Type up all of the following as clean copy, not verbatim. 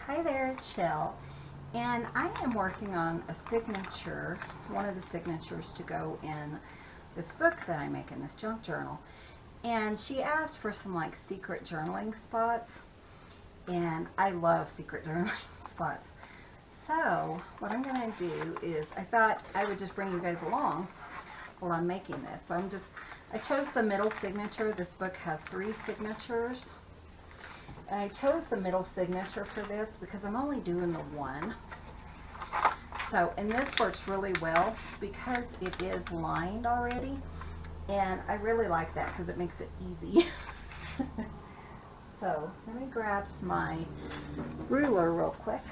Hi there, it's Shell, and I am working on a signature, one of the signatures to go in this book that I make in this junk journal. And she asked for some like secret journaling spots, and I love secret journaling spots. So what I'm going to do is I thought I would just bring you guys along while I'm making this. So I chose the middle signature. This book has 3 signatures. And I chose the middle signature for this because I'm only doing the one. So, and this works really well because it is lined already. And I really like that because it makes it easy. So, let me grab my ruler real quick.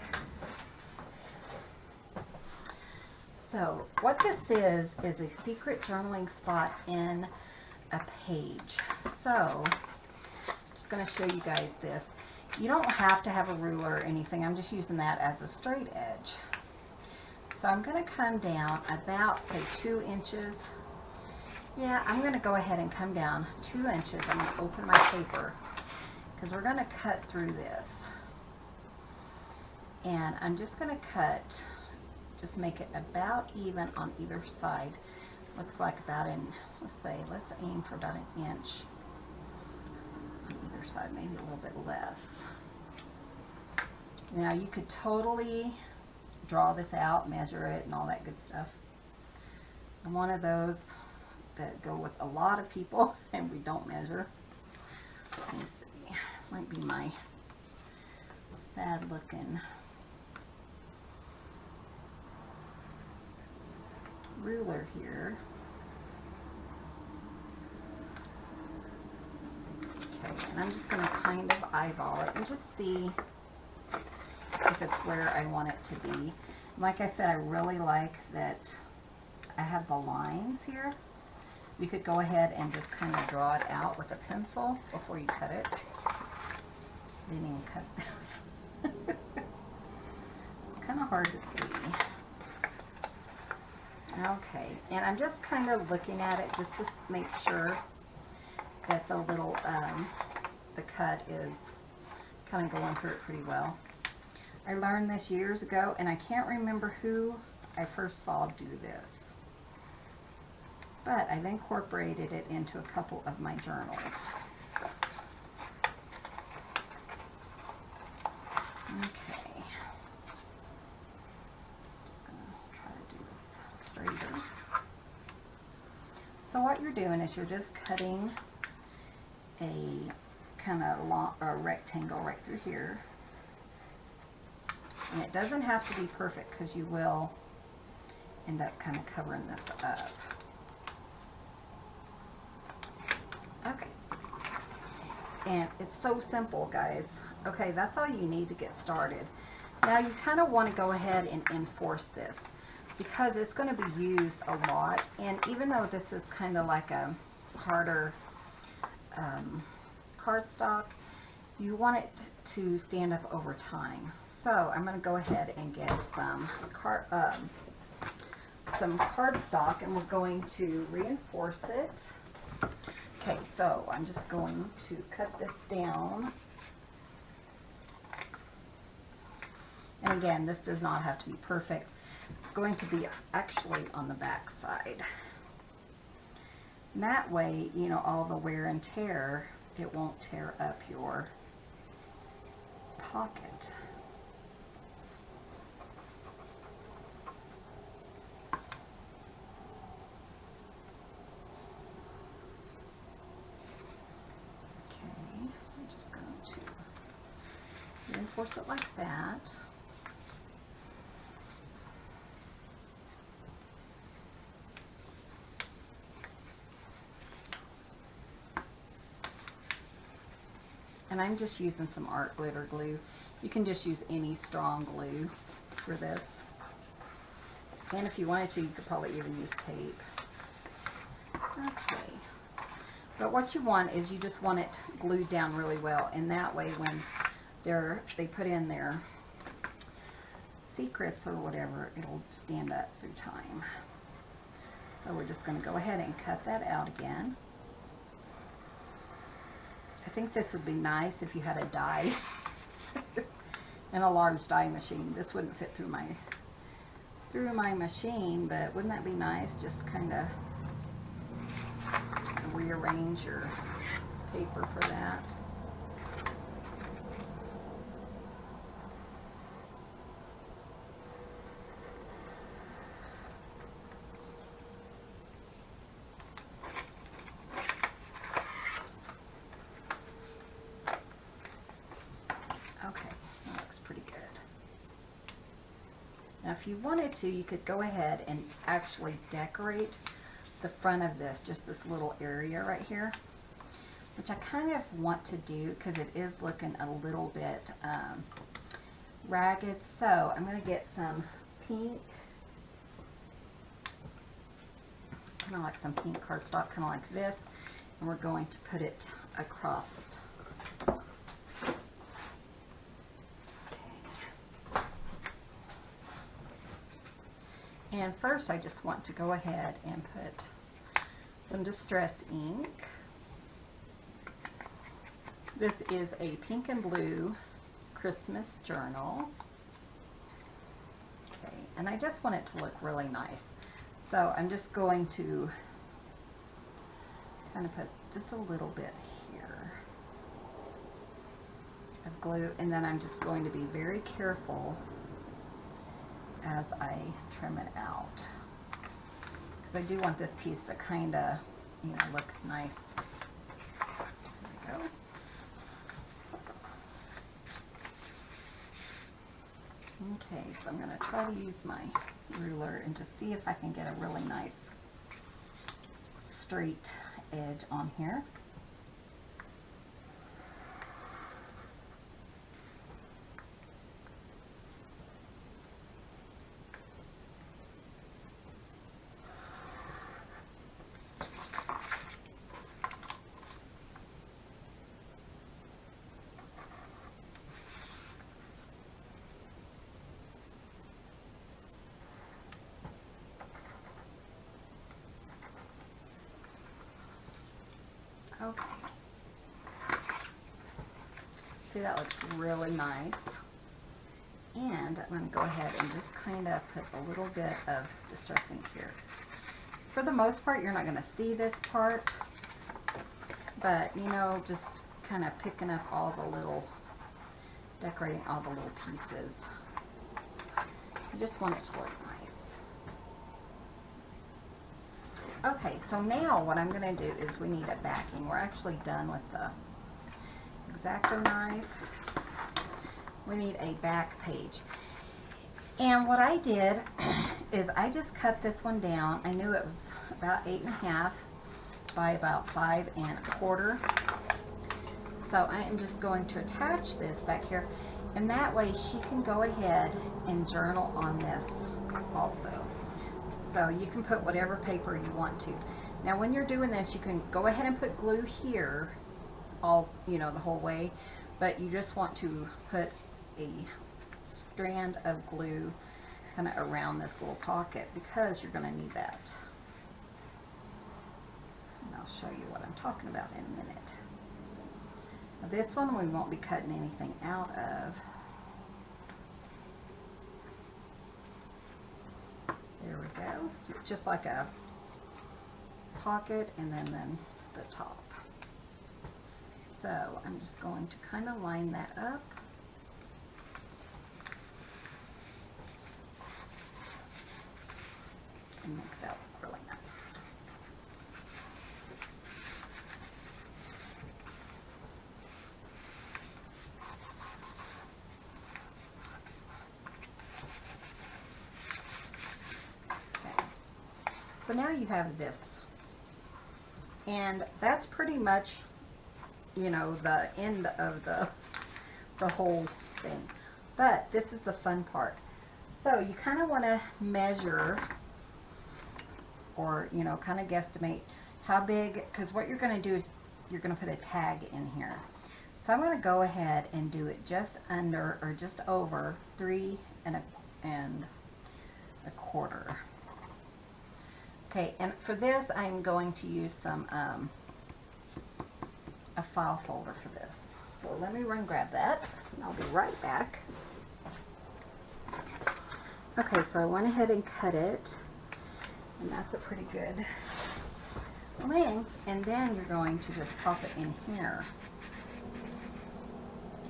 So, what this is a secret journaling spot in a page. So, going to show you guys this. You don't have to have a ruler or anything. I'm just using that as a straight edge. So I'm going to come down about, say, 2 inches. Yeah, I'm going to go ahead and come down 2 inches. I'm going to open my paper because we're going to cut through this. And I'm just going to cut, just make it about even on either side. Looks like about let's aim for about an inch. On either side, maybe a little bit less. Now you could totally draw this out, measure it, and all that good stuff. I'm one of those that go with a lot of people and we don't measure. Let me see. Might be my sad looking ruler here. And I'm just going to kind of eyeball it and just see if it's where I want it to be. Like I said, I really like that I have the lines here. You could go ahead and just kind of draw it out with a pencil before you cut it. Didn't even cut this. It's kind of hard to see. Okay, and I'm just kind of looking at it just to make sure that the little, the cut is kind of going through it pretty well. I learned this years ago, and I can't remember who I first saw do this. But I've incorporated it into a couple of my journals. Okay. Just going to try to do this straighter. So what you're doing is you're just cutting a kind of long rectangle right through here, and it doesn't have to be perfect because you will end up kind of covering this up. Okay, and it's so simple, guys. Okay, that's all you need to get started. Now you kind of want to go ahead and enforce this because it's going to be used a lot, and even though this is kind of like a harder cardstock, you want it to stand up over time. So I'm going to go ahead and get some cardstock, and we're going to reinforce it. Okay, so I'm just going to cut this down. And again, this does not have to be perfect. It's going to be actually on the back side. And that way, you know, all the wear and tear, it won't tear up your pocket. Okay, I'm just going to reinforce it like that. And I'm just using some art glitter glue. You can just use any strong glue for this. And if you wanted to, you could probably even use tape. Okay. But what you want is you just want it glued down really well. And that way when they put in their secrets or whatever, it'll stand up through time. So we're just going to go ahead and cut that out again. I think this would be nice if you had a die and a large die machine. This wouldn't fit through my machine, but wouldn't that be nice? Just kind of rearrange your paper for that. Okay, that looks pretty good. Now if you wanted to, you could go ahead and actually decorate the front of this, just this little area right here, which I kind of want to do because it is looking a little bit ragged. So I'm going to get some pink, kind of like some pink cardstock, kind of like this, and we're going to put it across. And first I just want to go ahead and put some distress ink. This is a pink and blue Christmas journal. Okay, and I just want it to look really nice. So I'm just going to kind of put just a little bit here of glue, and then I'm just going to be very careful as I trim it out, because I do want this piece to kind of, you know, look nice. There we go. Okay, so I'm going to try to use my ruler and just see if I can get a really nice straight edge on here. Okay. See, that looks really nice. And I'm going to go ahead and just kind of put a little bit of distress ink here. For the most part, you're not going to see this part, but, you know, just kind of picking up all the little, decorating all the little pieces. I just want it to look nice. Okay, so now what I'm going to do is we need a backing. We're actually done with the X-Acto knife. We need a back page. And what I did is I just cut this one down. I knew it was about 8.5 by about 5 1/4. So I am just going to attach this back here, and that way she can go ahead and journal on this also. So you can put whatever paper you want to. Now when you're doing this, you can go ahead and put glue here, all, you know, the whole way, but you just want to put a strand of glue kind of around this little pocket, because you're going to need that. And I'll show you what I'm talking about in a minute. Now this one we won't be cutting anything out of. There we go. It's just like a pocket, and then the top. So I'm just going to kind of line that up. And make that look really nice. Okay. So now you have this. And that's pretty much, you know, the end of the whole thing. But this is the fun part. So you kind of want to measure, or, you know, kind of guesstimate how big, because what you're going to do is you're going to put a tag in here. So I'm going to go ahead and do it just under, or just over 3 1/4. Okay, and for this I'm going to use some a file folder for this. So let me run grab that, and I'll be right back. Okay, so I went ahead and cut it, and that's a pretty good length, and then you're going to just pop it in here.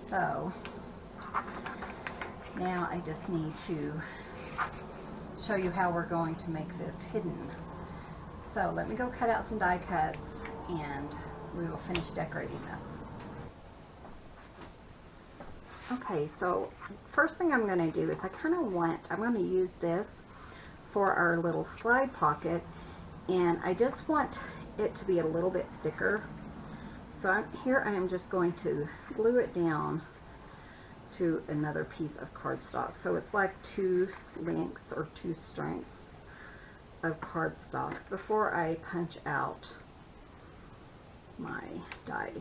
So now I just need to show you how we're going to make this hidden. So let me go cut out some die cuts and we will finish decorating this. Okay, so first thing I'm going to do is I'm going to use this for our little slide pocket, and I just want it to be a little bit thicker. So here I am just going to glue it down to another piece of cardstock. So it's like 2 lengths or 2 strengths of cardstock before I punch out my die.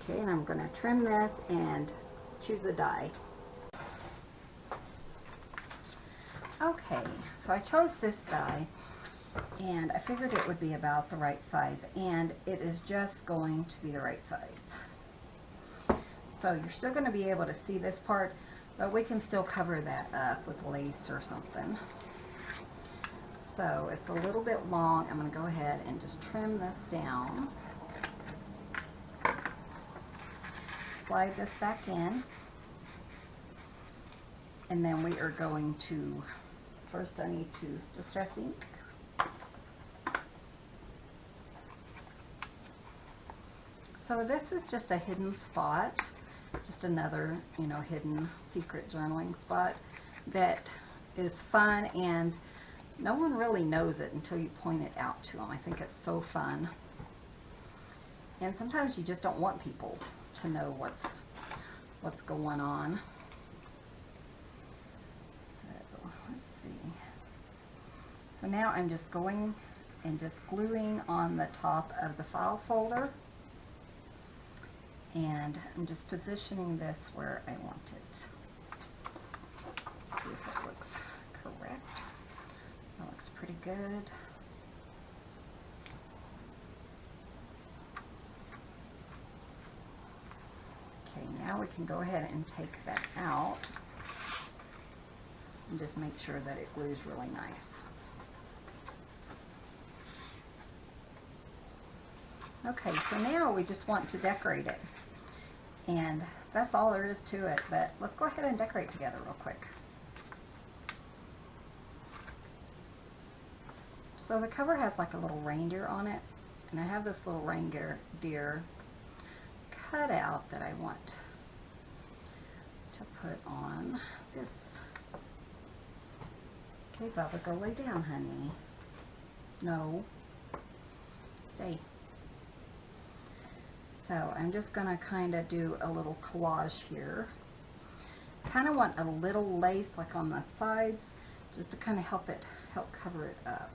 Okay, and I'm going to trim this and choose a die. Okay, so I chose this die, and I figured it would be about the right size, and it is just going to be the right size. So you're still going to be able to see this part, but we can still cover that up with lace or something. So it's a little bit long. I'm going to go ahead and just trim this down. Slide this back in. And then we are going to, first I need to distress ink. So this is just a hidden spot, just another, hidden secret journaling spot that is fun, and no one really knows it until you point it out to them. I think it's so fun. And sometimes you just don't want people to know what's going on. So, let's see. So now I'm just going and just gluing on the top of the file folder. And I'm just positioning this where I want it. See if it looks correct. That looks pretty good. Okay, now we can go ahead and take that out and just make sure that it glues really nice. Okay, so now we just want to decorate it. And that's all there is to it, but let's go ahead and decorate together real quick. So the cover has like a little reindeer on it, and I have this little reindeer cut out that I want to put on this. Okay, Bubba, go lay down, honey. No. Stay. So I'm just going to kind of do a little collage here. Kind of want a little lace like on the sides, just to kind of help cover it up.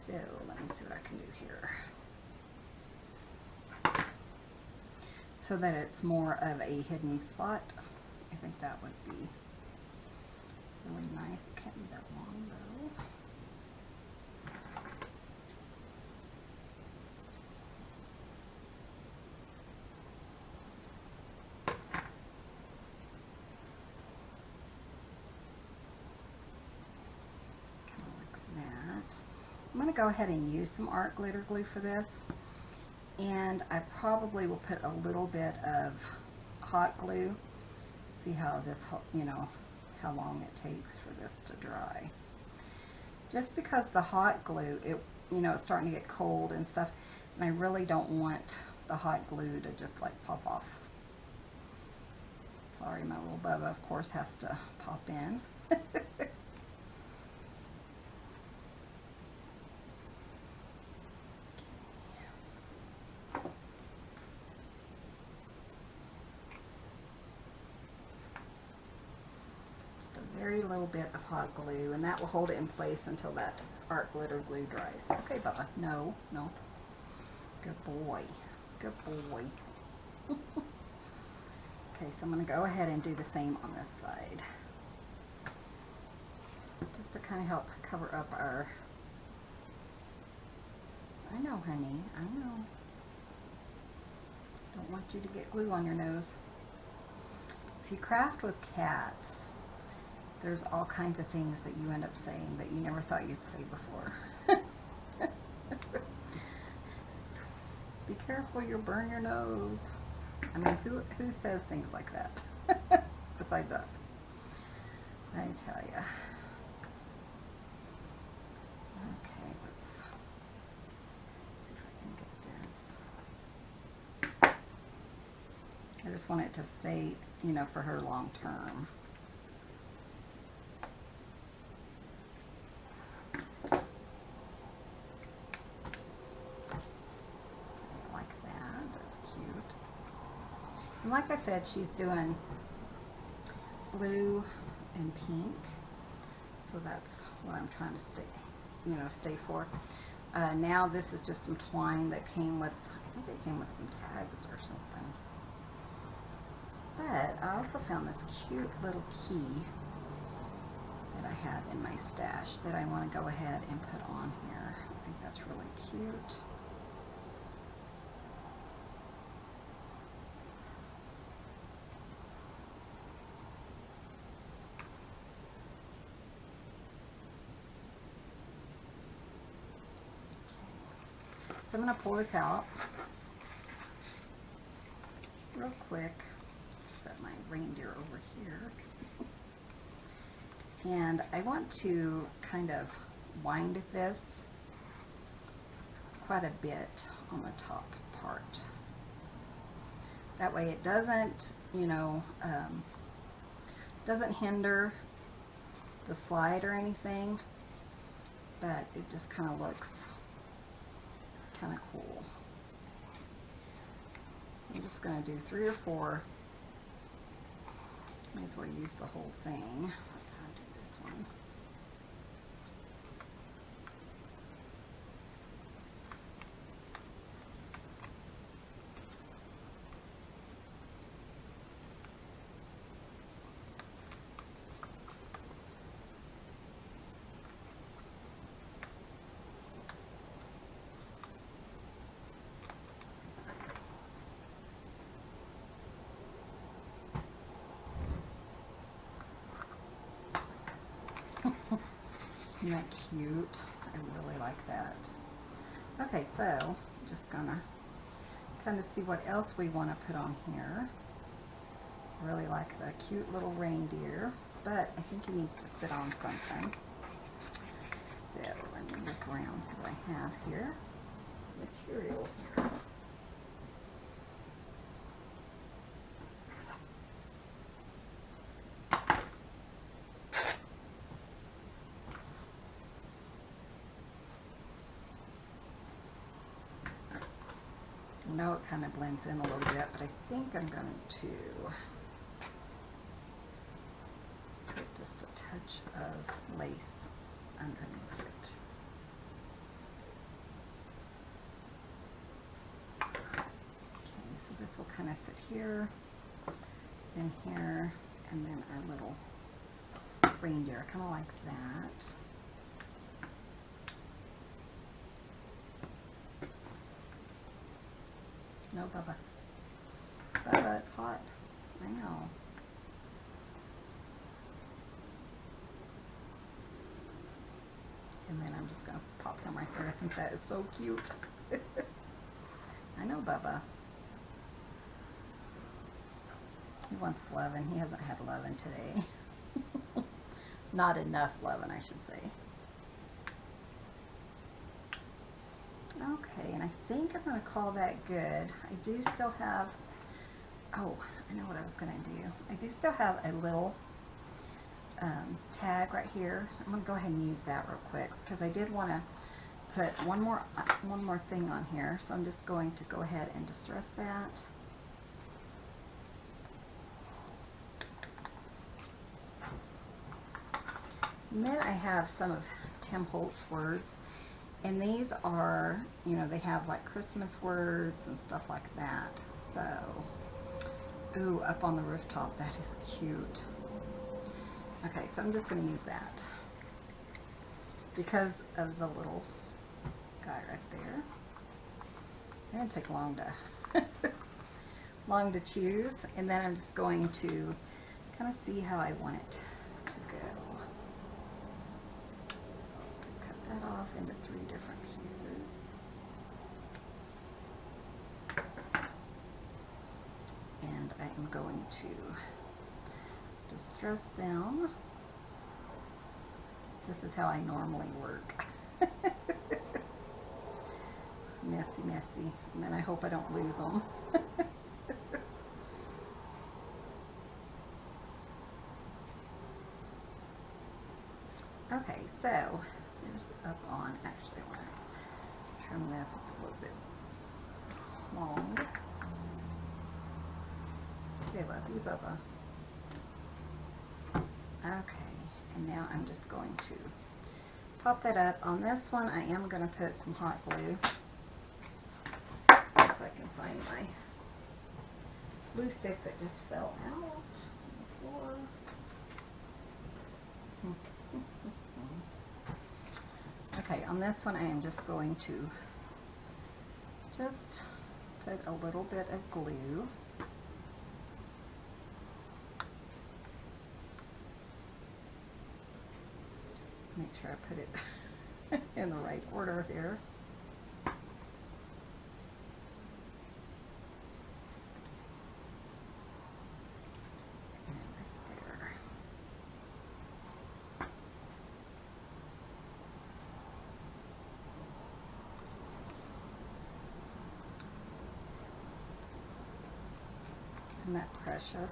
So let me see what I can do here, so that it's more of a hidden spot. I think that would be really nice. It can't be that long though. I'm going to go ahead and use some art glitter glue for this, and I probably will put a little bit of hot glue. See how this, how long it takes for this to dry. Just because the hot glue, it's starting to get cold and stuff, and I really don't want the hot glue to just like pop off. Sorry, my little Bubba, of course, has to pop in. Very little bit of hot glue, and that will hold it in place until that art glitter glue dries. Okay, Bubba. No. Good boy. Good boy. Okay, so I'm going to go ahead and do the same on this side. Just to kind of help cover up our... I know, honey. I know. Don't want you to get glue on your nose. If you craft with cats, there's all kinds of things that you end up saying that you never thought you'd say before. Be careful, you'll burn your nose. I mean, who says things like that besides us? I tell ya. Okay, let's see if I can get this. I just want it to stay, you know, for her long term. And like I said, she's doing blue and pink, so that's what I'm trying to stay for. Now this is just some twine that came with, I think it came with some tags or something. But I also found this cute little key that I had in my stash that I want to go ahead and put on here. I think that's really cute. So I'm going to pull this out real quick. Set my reindeer over here. And I want to kind of wind this quite a bit on the top part. That way it doesn't, you know, doesn't hinder the slide or anything, but it just kind of looks kind of cool. I'm just going to do 3 or 4. May as well use the whole thing. Let's do this one. Isn't that cute? I really like that. Okay, so just gonna kind of see what else we want to put on here. I really like the cute little reindeer, but I think he needs to sit on something. So let me look around, see what I have here. Material here. I know it kind of blends in a little bit, but I think I'm going to put just a touch of lace underneath it. Okay, so this will kind of sit here, then here, and then our little reindeer, kind of like that. No, Bubba. Bubba, it's hot. I know. And then I'm just going to pop them right there. I think that is so cute. I know, Bubba. He wants loving. He hasn't had loving today. Not enough loving, I should say. Okay, and I think I'm going to call that good. I do still have, oh, I know what I was going to do. I do still have a little tag right here. I'm going to go ahead and use that real quick because I did want to put one more thing on here. So I'm just going to go ahead and distress that. And then I have some of Tim Holt's words. And these are, you know, they have like Christmas words and stuff like that. So, ooh, up on the rooftop, that is cute. Okay, so I'm just going to use that because of the little guy right there. It didn't take long to long to choose, and then I'm just going to kind of see how I want it to go. Cut that off into 3 different pieces. And I am going to distress them. This is how I normally work. Messy, messy. And then I hope I don't lose them. Okay, so here's up on. Actually, I want to trim this. It's a little bit long. Okay, love you, Bubba. Okay, and now I'm just going to pop that up. On this one, I am going to put some hot glue. If I can find my glue stick that just fell out on the floor. Okay, on this one I am just going to just put a little bit of glue. Make sure I put it in the right order here. Isn't that precious?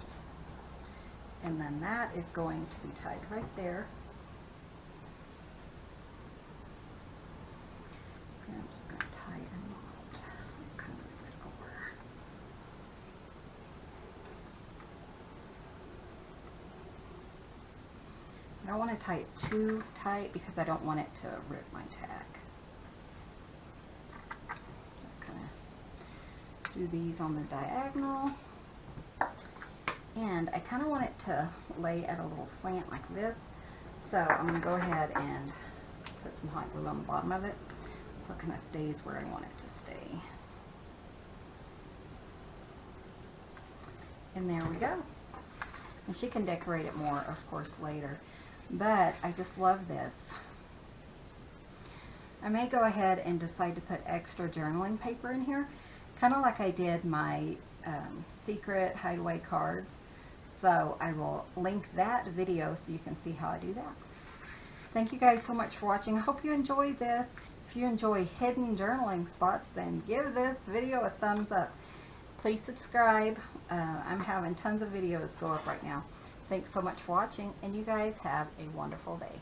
And then that is going to be tied right there. And I'm just going to tie a knot. Kind of move it over. I don't want to tie it too tight because I don't want it to rip my tack. Just kind of do these on the diagonal. And I kind of want it to lay at a little slant like this. So I'm going to go ahead and put some hot glue on the bottom of it so it kind of stays where I want it to stay. And there we go. And she can decorate it more, of course, later. But I just love this. I may go ahead and decide to put extra journaling paper in here, kind of like I did my secret hideaway cards. So I will link that video so you can see how I do that. Thank you guys so much for watching. I hope you enjoyed this. If you enjoy hidden journaling spots, then give this video a thumbs up. Please subscribe. I'm having tons of videos go up right now. Thanks so much for watching, and you guys have a wonderful day.